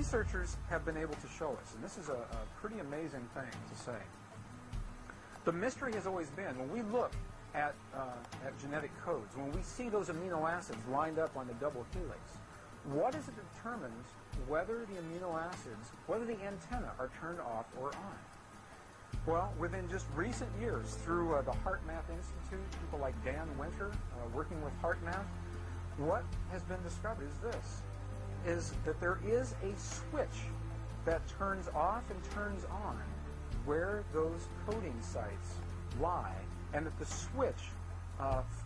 researchers have been able to show us, and this is a pretty amazing thing to say, the mystery has always been, when we look at genetic codes, when we see those amino acids lined up on the double helix, what is it that determines whether the amino acids, whether the antennae are turned off or on? Well, within just recent years, through the HeartMath Institute, people like Dan Winter working with HeartMath, what has been discovered is that there is a switch that turns off and turns on where those coding sites lie, and that the switch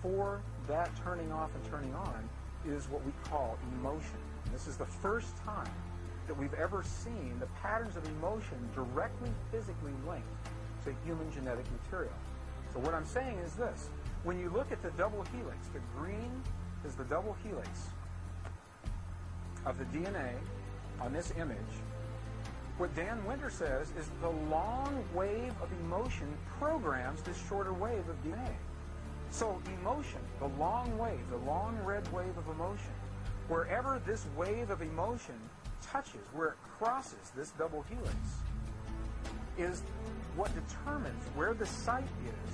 for that turning off and turning on is what we call emotion. And this is the first time that we've ever seen the patterns of emotion directly physically linked to human genetic material. So what I'm saying is this: when you look at the double helix, the green is the double helix of the DNA on this image. What Dan Winter says is the long wave of emotion programs this shorter wave of DNA. So emotion, the long wave, the long red wave of emotion, wherever this wave of emotion touches, where it crosses this double helix, is what determines where the site is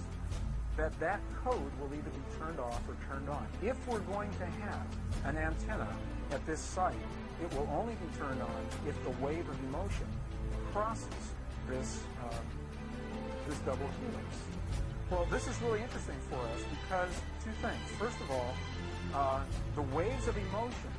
that code will either be turned off or turned on. If we're going to have an antenna at this site, it will only be turned on if the wave of emotion crosses this double helix. Well, this is really interesting for us because two things. First of all, the waves of emotion,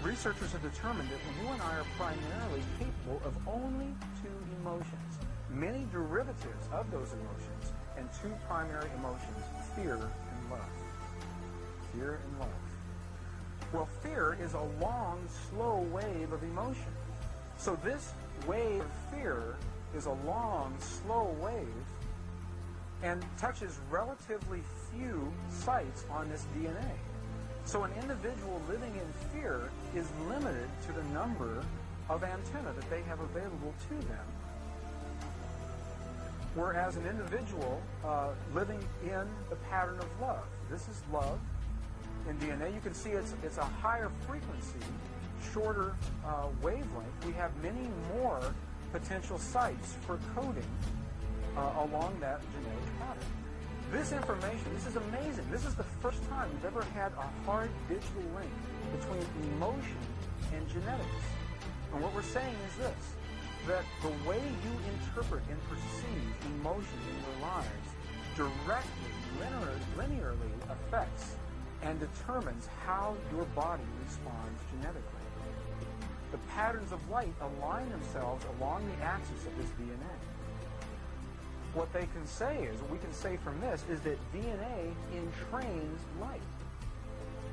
researchers have determined that you and I are primarily capable of only two emotions, many derivatives of those emotions, and two primary emotions, fear and love. Fear and love. Well, fear is a long, slow wave of emotion. So this wave of fear is a long, slow wave and touches relatively few sites on this DNA. So an individual living in fear is limited to the number of antennae that they have available to them. Whereas an individual living in the pattern of love, this is love in DNA. You can see it's a higher frequency, shorter wavelength. We have many more potential sites for coding along that genetic pattern. This information, this is amazing. This is the first time we've ever had a hard digital link between emotion and genetics. And what we're saying is this, that the way you interpret and perceive emotion in your lives directly, linearly affects and determines how your body responds genetically. The patterns of light align themselves along the axis of this DNA. What they can say is, what we can say from this, is that DNA entrains light.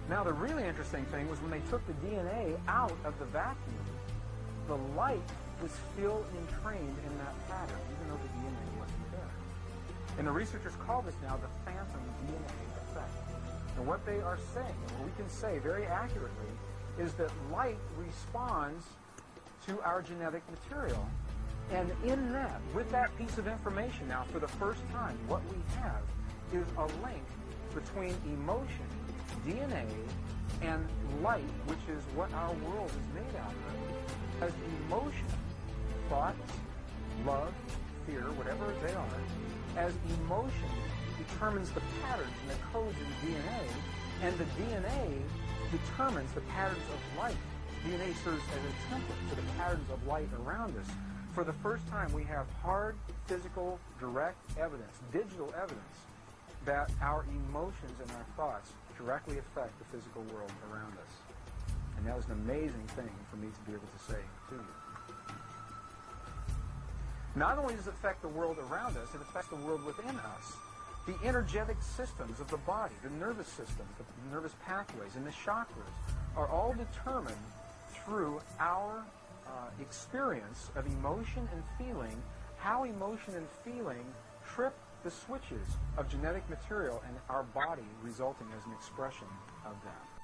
Now, the really interesting thing was when they took the DNA out of the vacuum, the light was still entrained in that pattern, even though the DNA wasn't there. And the researchers call this now the phantom DNA effect. And what they are saying, and what we can say very accurately, is that light responds to our genetic material. And in that, with that piece of information now, for the first time, what we have is a link between emotion, DNA, and light, which is what our world is made out of. As emotion, thoughts, love, fear, whatever they are, as emotion determines the patterns and the codes in the DNA, and the DNA determines the patterns of light. DNA serves as a template for the patterns of light around us. For the first time, we have hard, physical, direct evidence, digital evidence, that our emotions and our thoughts directly affect the physical world around us. And that was an amazing thing for me to be able to say to you. Not only does it affect the world around us, it affects the world within us. The energetic systems of the body, the nervous system, the nervous pathways, and the chakras are all determined through our experience of emotion and feeling, how emotion and feeling trip the switches of genetic material and our body resulting as an expression of that.